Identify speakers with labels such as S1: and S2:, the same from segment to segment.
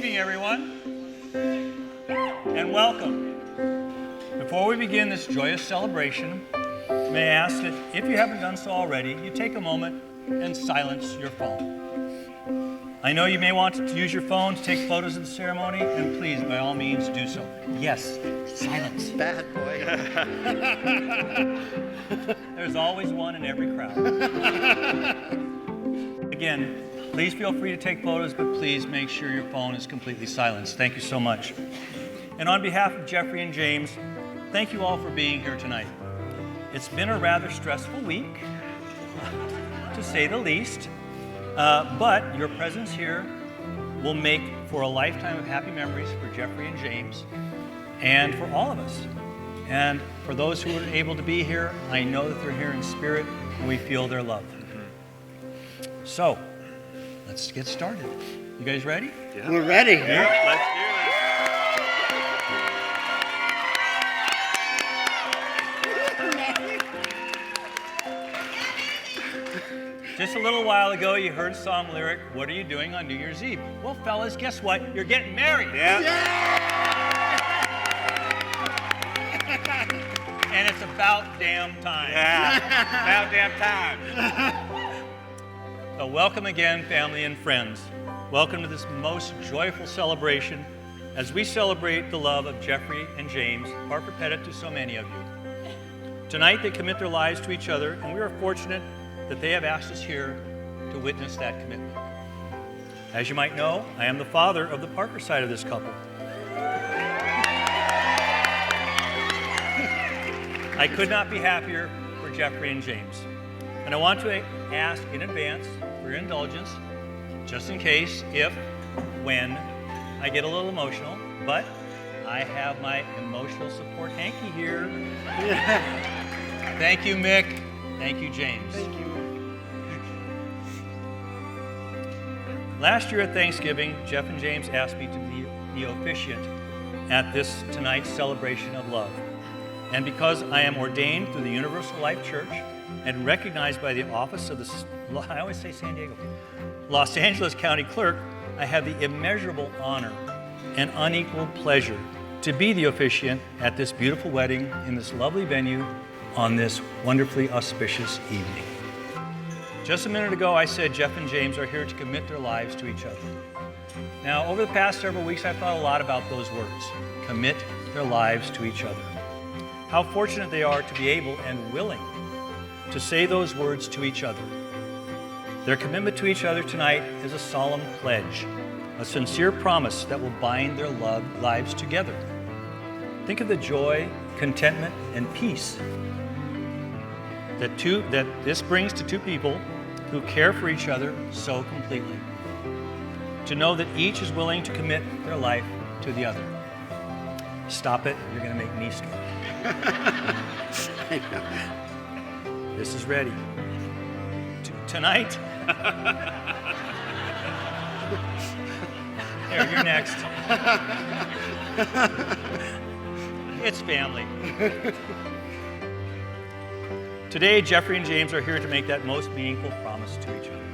S1: evening, everyone, and welcome. Before we begin this joyous celebration, may I ask that if you haven't done so already, you take a moment and silence your phone. I know you may want to use your phone to take photos of the ceremony, and please, by all means, do so. Yes, silence.
S2: Bad boy.
S1: There's always one in every crowd. Again, please feel free to take photos, but please make sure your phone is completely silenced. Thank you so much. And on behalf of Jeffrey and James, thank you all for being here tonight. It's been a rather stressful week, to say the least, but your presence here will make for a lifetime of happy memories for Jeffrey and James, and for all of us. And for those who weren't able to be here, I know that they're here in spirit, and we feel their love. So, let's get started. You guys ready?
S2: Yeah. We're ready.
S1: Yeah, let's do this. Just a little while ago, you heard a song lyric, "What are you doing on New Year's Eve?" Well, fellas, guess what? You're getting married.
S2: Yeah.
S1: And it's about damn time.
S2: Yeah. About damn time.
S1: So welcome again, family and friends. Welcome to this most joyful celebration as we celebrate the love of Jeffrey and James, ParkerPettit to so many of you. Tonight they commit their lives to each other, and we are fortunate that they have asked us here to witness that commitment. As you might know, I am the father of the Parker side of this couple. I could not be happier for Jeffrey and James. And I want to ask in advance for your indulgence, just in case, if, when, I get a little emotional, but I have my emotional support hanky here. Thank you, Mick. Thank you, James.
S2: Thank you.
S1: Last year at Thanksgiving, Jeff and James asked me to be the officiant at this tonight's celebration of love. And because I am ordained through the Universal Life Church and recognized by the office of the, I always say San Diego, Los Angeles County Clerk, I have the immeasurable honor and unequaled pleasure to be the officiant at this beautiful wedding in this lovely venue on this wonderfully auspicious evening. Just a minute ago, I said Jeff and James are here to commit their lives to each other. Now, over the past several weeks, I've thought a lot about those words, commit their lives to each other. How fortunate they are to be able and willing to say those words to each other. Their commitment to each other tonight is a solemn pledge, a sincere promise that will bind their lives together. Think of the joy, contentment, and peace that this brings to two people who care for each other so completely. To know that each is willing to commit their life to the other. Stop it, you're going to make me start. This is ready. Tonight. There, you're next. It's family. Today, Jeffrey and James are here to make that most meaningful promise to each other.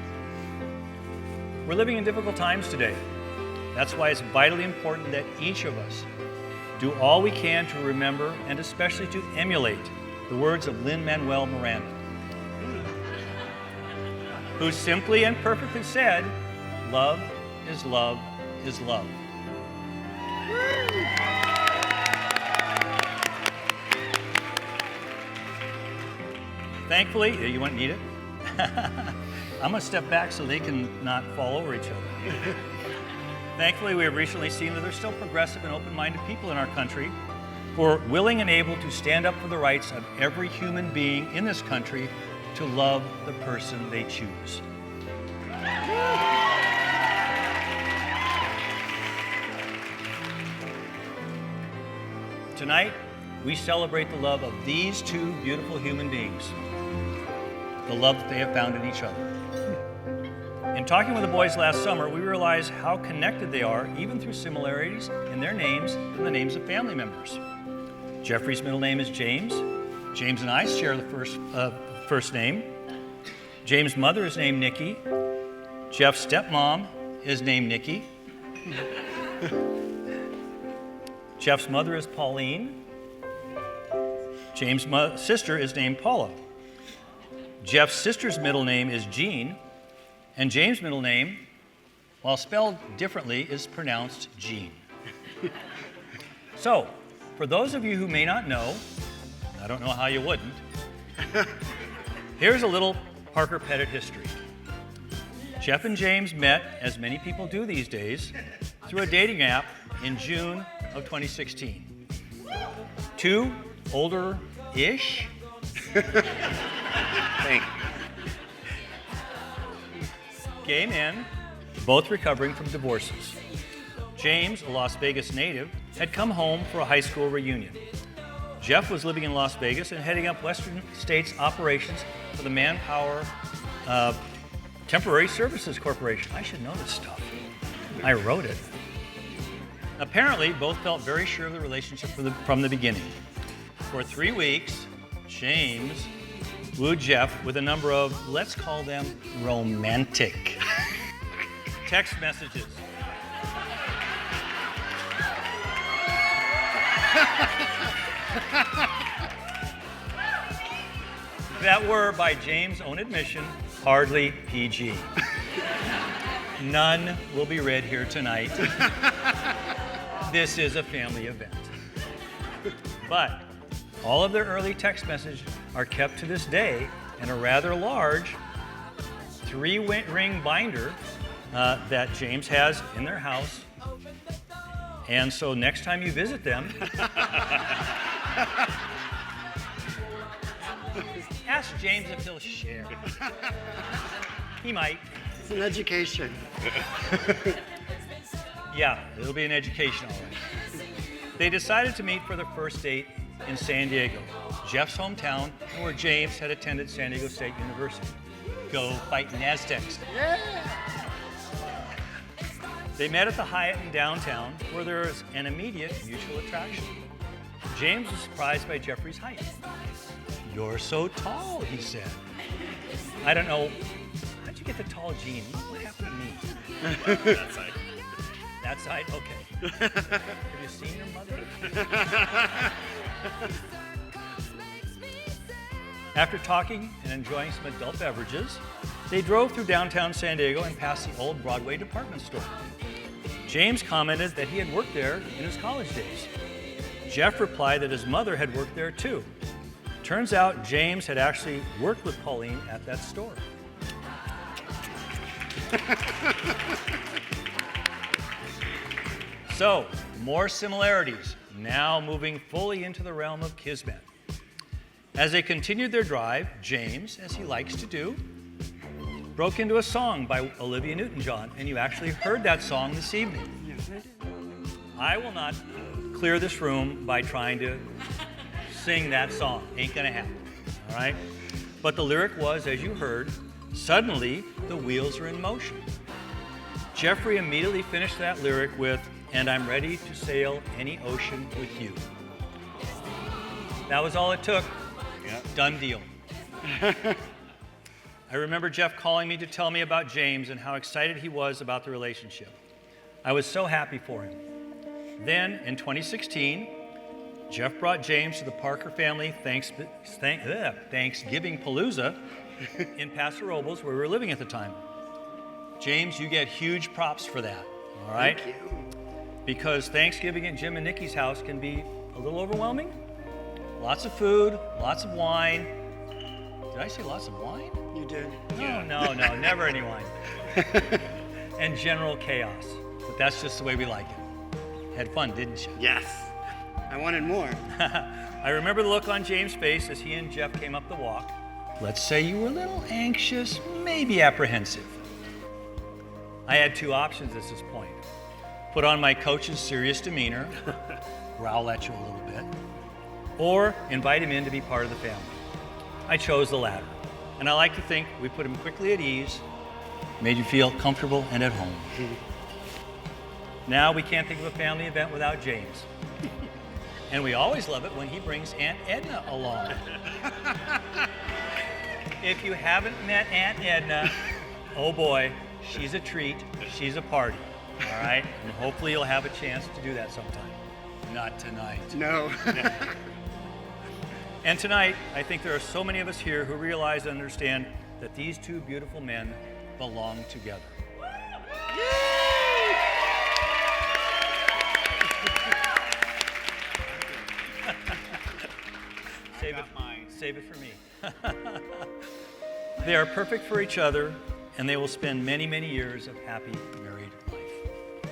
S1: We're living in difficult times today. That's why it's vitally important that each of us do all we can to remember and especially to emulate the words of Lin-Manuel Miranda, who simply and perfectly said, "Love is love is love." Thankfully, you wouldn't need it. I'm going to step back so they can not fall over each other. Thankfully, we have recently seen that there's still progressive and open-minded people in our country who are willing and able to stand up for the rights of every human being in this country to love the person they choose. Tonight, we celebrate the love of these two beautiful human beings, the love that they have found in each other. In talking with the boys last summer, we realized how connected they are, even through similarities in their names and the names of family members. Jeffrey's middle name is James. James and I share the first name. James' mother is named Nikki. Jeff's stepmom is named Nikki. Jeff's mother is Pauline. James' sister is named Paula. Jeff's sister's middle name is Jean, and James' middle name, while spelled differently, is pronounced Jean. So, for those of you who may not know, I don't know how you wouldn't, here's a little ParkerPettit history. Jeff and James met, as many people do these days, through a dating app in June of 2016. Two older-ish
S2: Thank you.
S1: gay men, both recovering from divorces. James, a Las Vegas native, had come home for a high school reunion. Jeff was living in Las Vegas and heading up Western States operations for the Manpower Temporary Services Corporation. I should know this stuff. I wrote it. Apparently, both felt very sure of the relationship from the beginning. For 3 weeks, James wooed Jeff with a number of, let's call them romantic text messages. That were, by James' own admission, hardly PG. None will be read here tonight. This is a family event. But all of their early text messages are kept to this day in a rather large 3-ring binder that James has in their house. And so next time you visit them, ask James if he'll share. He might.
S2: It's an education.
S1: Yeah, it'll be an education, all right. They decided to meet for the first date in San Diego, Jeff's hometown, where James had attended San Diego State University. Go fighting Aztecs.
S2: Yeah.
S1: They met at the Hyatt in downtown, where there was an immediate mutual attraction. James was surprised by Jeffrey's height. "You're so tall," he said. "I don't know, how'd you get the tall gene? What happened to me?"
S2: That side.
S1: That side? Okay. Have you seen your mother? After talking and enjoying some adult beverages, they drove through downtown San Diego and past the old Broadway department store. James commented that he had worked there in his college days. Jeff replied that his mother had worked there too. Turns out James had actually worked with Pauline at that store. So, more similarities, now moving fully into the realm of kismet. As they continued their drive, James, as he likes to do, broke into a song by Olivia Newton-John, and you actually heard that song this evening.
S2: Yes, I did.
S1: I will not clear this room by trying to sing that song. Ain't gonna happen, all right? But the lyric was, as you heard, suddenly the wheels are in motion. Jeffrey immediately finished that lyric with, "And I'm ready to sail any ocean with you." That was all it took.
S2: Yep.
S1: Done deal. I remember Jeff calling me to tell me about James and how excited he was about the relationship. I was so happy for him. Then, in 2016, Jeff brought James to the Parker family Thanksgiving Palooza in Paso Robles, where we were living at the time. James, you get huge props for that, all right?
S2: Thank you.
S1: Because Thanksgiving at Jim and Nikki's house can be a little overwhelming. Lots of food, lots of wine. Did I say lots of wine?
S2: You did.
S1: No, never any wine. And general chaos. But that's just the way we like it. Had fun, didn't you?
S2: Yes. I wanted more.
S1: I remember the look on James' face as he and Jeff came up the walk. Let's say you were a little anxious, maybe apprehensive. I had two options at this point. Put on my coach's serious demeanor, growl at you a little bit, or invite him in to be part of the family. I chose the latter, and I like to think we put him quickly at ease, made you feel comfortable and at home. Now we can't think of a family event without James. And we always love it when he brings Aunt Edna along. If you haven't met Aunt Edna, oh boy, she's a treat, she's a party. All right? And hopefully you'll have a chance to do that sometime. Not tonight.
S2: No.
S1: And tonight, I think there are so many of us here who realize and understand that these two beautiful men belong together. Save it for me. They are perfect for each other, and they will spend many, many years of happy married life.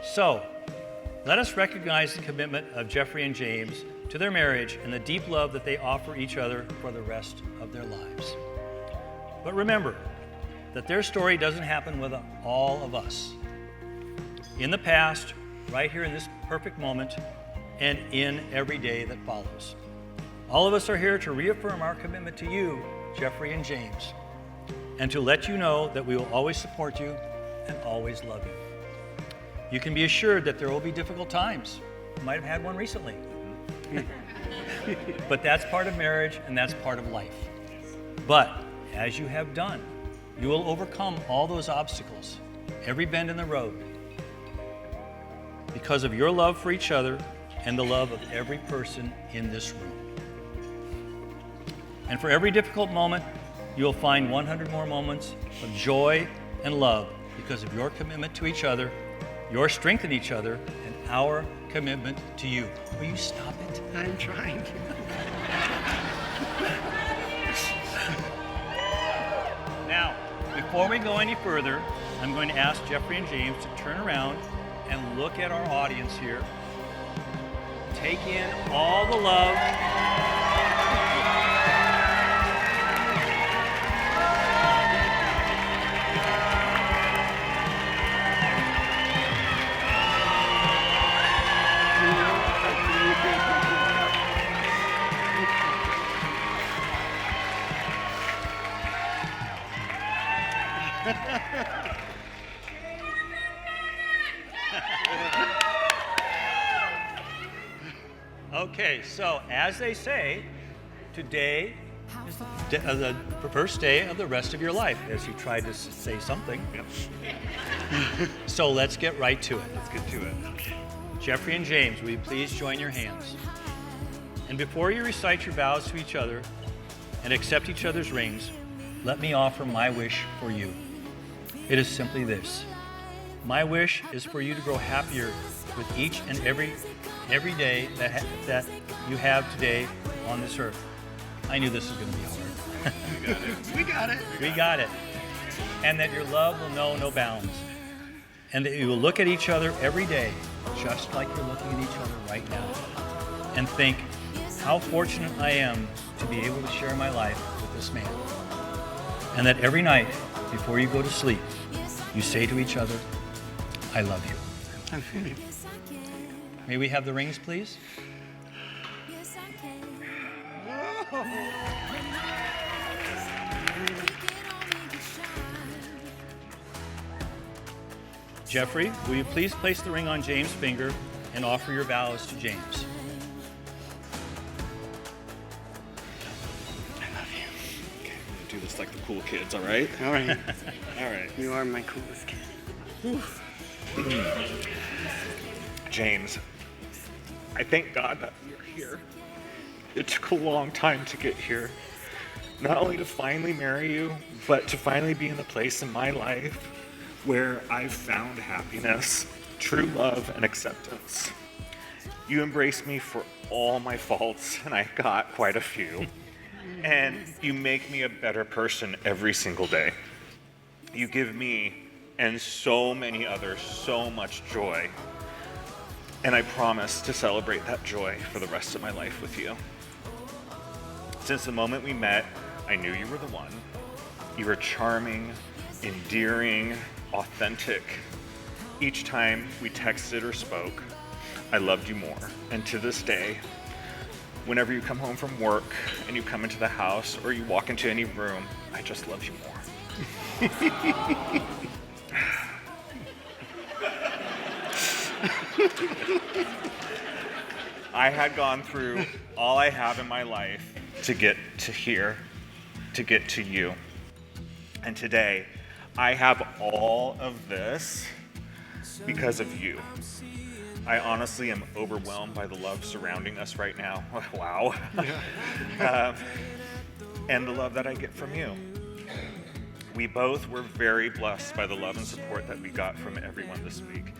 S1: So, let us recognize the commitment of Jeffrey and James to their marriage and the deep love that they offer each other for the rest of their lives. But remember that their story doesn't happen with all of us. In the past, right here in this perfect moment, and in every day that follows. All of us are here to reaffirm our commitment to you, Jeffrey and James, and to let you know that we will always support you and always love you. You can be assured that there will be difficult times. You might have had one recently. But that's part of marriage and that's part of life. But as you have done, you will overcome all those obstacles, every bend in the road, because of your love for each other and the love of every person in this room. And for every difficult moment, you will find 100 more moments of joy and love because of your commitment to each other, your strength in each other, and our commitment to you. Will you stop it?
S2: I'm trying.
S1: Now, before we go any further, I'm going to ask Jeffrey and James to turn around and look at our audience here. Take in all the love. Okay, so as they say, today is the first day of the rest of your life, as you tried to say something.
S2: Yep.
S1: So let's get right to it.
S2: Let's get to it.
S1: Jeffrey and James, will you please join your hands? And before you recite your vows to each other and accept each other's rings, let me offer my wish for you. It is simply this. My wish is for you to grow happier with each and every day that you have today on this earth. I knew this was going to be hard.
S2: We got it.
S1: We got it. And that your love will know no bounds. And that you will look at each other every day, just like you're looking at each other right now, and think how fortunate I am to be able to share my life with this man. And that every night, before you go to sleep, you say to each other, I love you.
S2: I feel you.
S1: May we have the rings, please? Jeffrey, will you please place the ring on James' finger and offer your vows to James?
S2: I love you.
S3: Okay, I'm gonna do this like the cool kids, all right?
S2: All right.
S3: All right.
S2: You are my coolest kid.
S3: James, I thank God that you're here. It took a long time to get here. Not only to finally marry you, but to finally be in the place in my life where I've found happiness, true love, and acceptance. You embrace me for all my faults, and I got quite a few. And you make me a better person every single day. You give me and so many others so much joy. And I promise to celebrate that joy for the rest of my life with you. Since the moment we met, I knew you were the one. You were charming, endearing, authentic. Each time we texted or spoke, I loved you more. And to this day, whenever you come home from work and you come into the house or you walk into any room, I just love you more. I had gone through all I have in my life to get to here, to get to you. And today, I have all of this because of you. I honestly am overwhelmed by the love surrounding us right now. Wow. And the love that I get from you. We both were very blessed by the love and support that we got from everyone this week.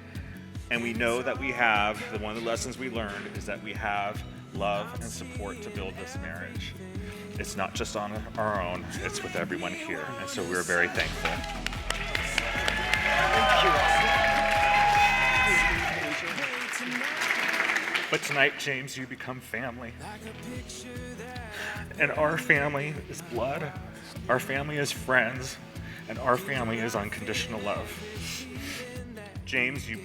S3: And we know that we have, one of the lessons we learned is that we have love and support to build this marriage. It's not just on our own, it's with everyone here. And so we're very thankful. But tonight, James, you become family. And our family is blood. Our family is friends. And our family is unconditional love. James, you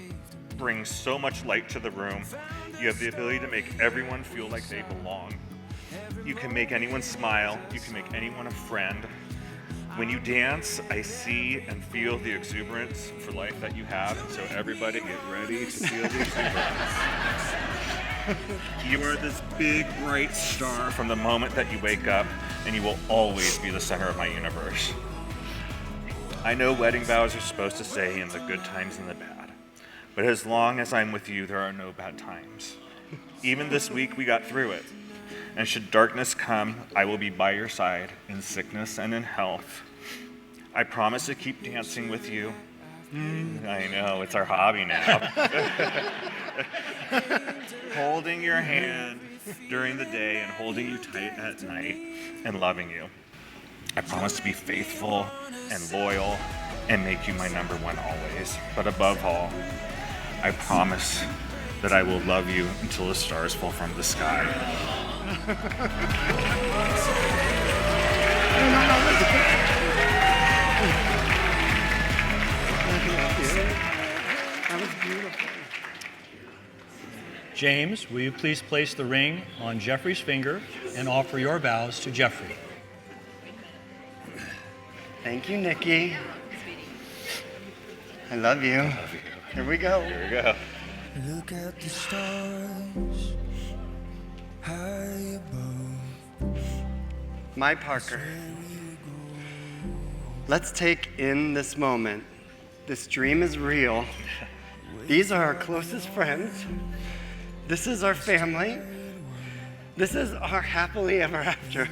S3: bring so much light to the room. You have the ability to make everyone feel like they belong. You can make anyone smile. You can make anyone a friend. When you dance, I see and feel the exuberance for life that you have. And so everybody get ready to feel the exuberance. You are this big, bright star from the moment that you wake up, and you will always be the center of my universe. I know wedding vows are supposed to say in the good times and the bad, but as long as I'm with you, there are no bad times. Even this week, we got through it. And should darkness come, I will be by your side in sickness and in health. I promise to keep dancing with you. I know, it's our hobby now. Holding your hand during the day and holding you tight at night and loving you. I promise to be faithful and loyal and make you my number one always. But above all, I promise that I will love you until the stars fall from the sky.
S2: That was beautiful.
S1: James, will you please place the ring on Jeffrey's finger and offer your vows to Jeffrey?
S2: Thank you, Nikki. I love you. Here we go.
S3: Here we go.
S4: Look at the stars high above.
S2: My Parker. Let's take in this moment. This dream is real. These are our closest friends. This is our family. This is our happily ever after.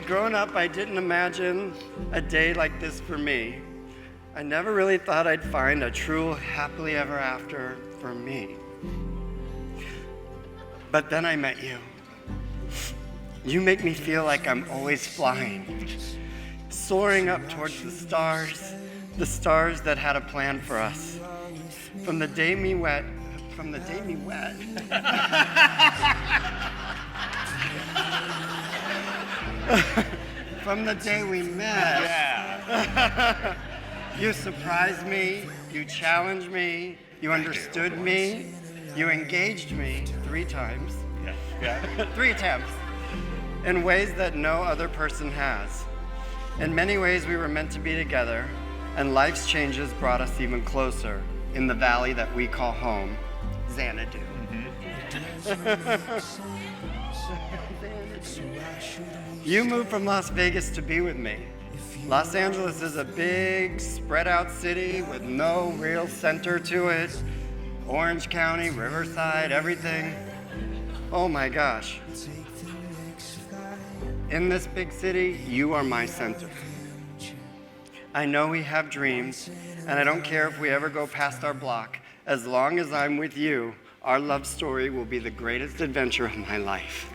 S2: Growing up, I didn't imagine a day like this for me. I never really thought I'd find a true happily ever after for me. But then I met you. You make me feel like I'm always flying, soaring up towards the stars that had a plan for us. From the day we wet, from the day we met.
S3: Yeah.
S2: You surprised me, you challenged me, you understood me, you engaged me 3 times.
S3: Yeah.
S2: 3 attempts. In ways that no other person has. In many ways, we were meant to be together, and life's changes brought us even closer in the valley that we call home, Xanadu. You moved from Las Vegas to be with me. Los Angeles is a big, spread out city with no real center to it. Orange County, Riverside, everything. Oh my gosh. In this big city, you are my center. I know we have dreams, and I don't care if we ever go past our block. As long as I'm with you, our love story will be the greatest adventure of my life.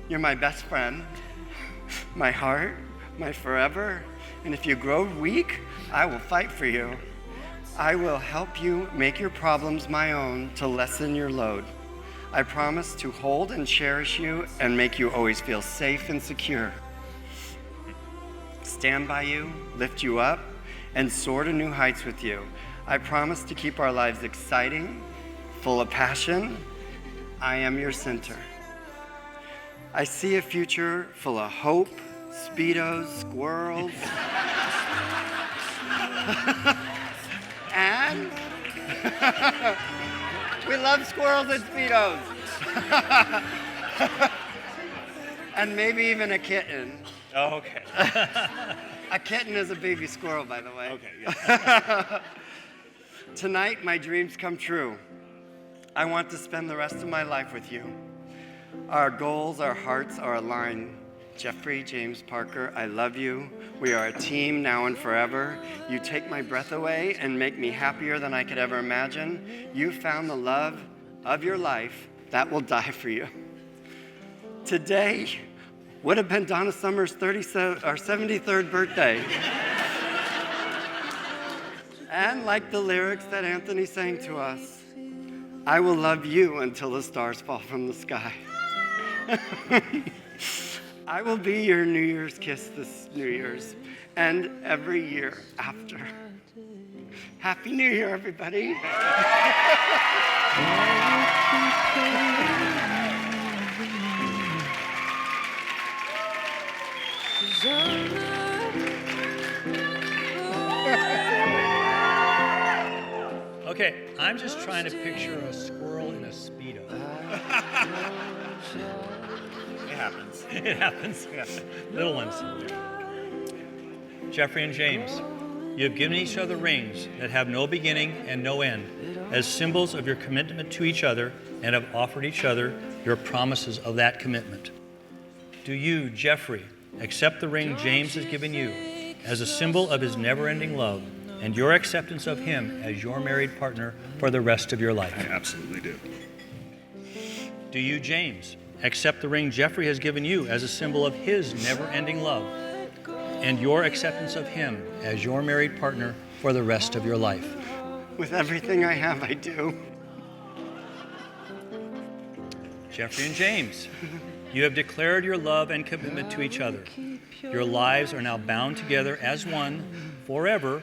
S2: You're my best friend, my heart, my forever, and if you grow weak, I will fight for you. I will help you make your problems my own to lessen your load. I promise to hold and cherish you and make you always feel safe and secure. Stand by you, lift you up, and soar to new heights with you. I promise to keep our lives exciting, full of passion. I am your center. I see a future full of hope, Speedos, squirrels, and we love squirrels and Speedos. And maybe even a kitten.
S3: Oh, okay.
S2: A kitten is a baby squirrel, by the way.
S3: Okay, yeah.
S2: Tonight, my dreams come true. I want to spend the rest of my life with you. Our goals, our hearts are aligned. Jeffrey, James, Parker, I love you. We are a team now and forever. You take my breath away and make me happier than I could ever imagine. You found the love of your life that will die for you. Today would have been Donna Summer's 73rd birthday. And like the lyrics that Anthony sang to us, I will love you until the stars fall from the sky. I will be your New Year's kiss this New Year's and every year after. Happy New Year, everybody.
S1: Okay, I'm just trying to picture a squirrel in a Speedo.
S3: It happens.
S1: It happens.
S3: Yeah.
S1: Little ones. Jeffrey and James, you have given each other rings that have no beginning and no end as symbols of your commitment to each other and have offered each other your promises of that commitment. Do you, Jeffrey, accept the ring James has given you as a symbol of his never-ending love and your acceptance of him as your married partner for the rest of your life?
S3: I absolutely do.
S1: Do you, James, accept the ring Jeffrey has given you as a symbol of his never-ending love and your acceptance of him as your married partner for the rest of your life?
S2: With everything I have, I do.
S1: Jeffrey and James, you have declared your love and commitment to each other. Your lives are now bound together as one forever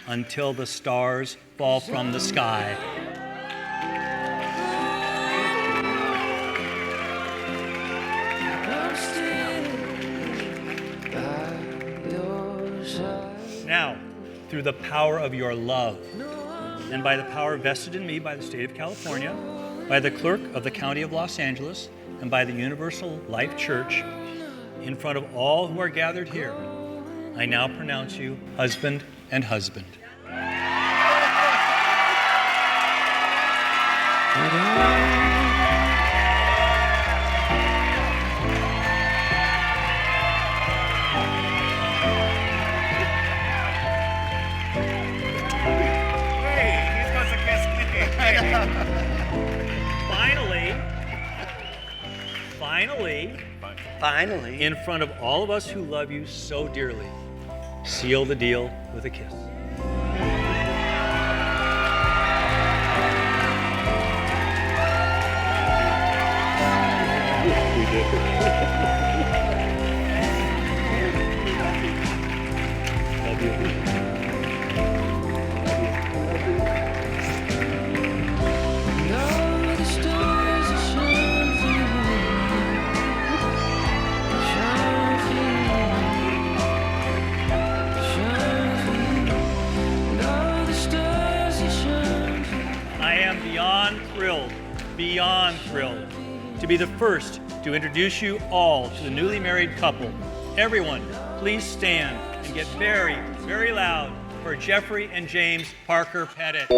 S1: until the stars fall from the sky. Now, through the power of your love, and by the power vested in me by the state of California, by the clerk of the county of Los Angeles, and by the Universal Life Church, in front of all who are gathered here, I now pronounce you husband and husband. Finally, in front of all of us who love you so dearly, seal the deal with a kiss. Love you. Beyond thrilled to be the first to introduce you all to the newly married couple. Everyone, please stand and get very, very loud for Jeffrey and James ParkerPettit.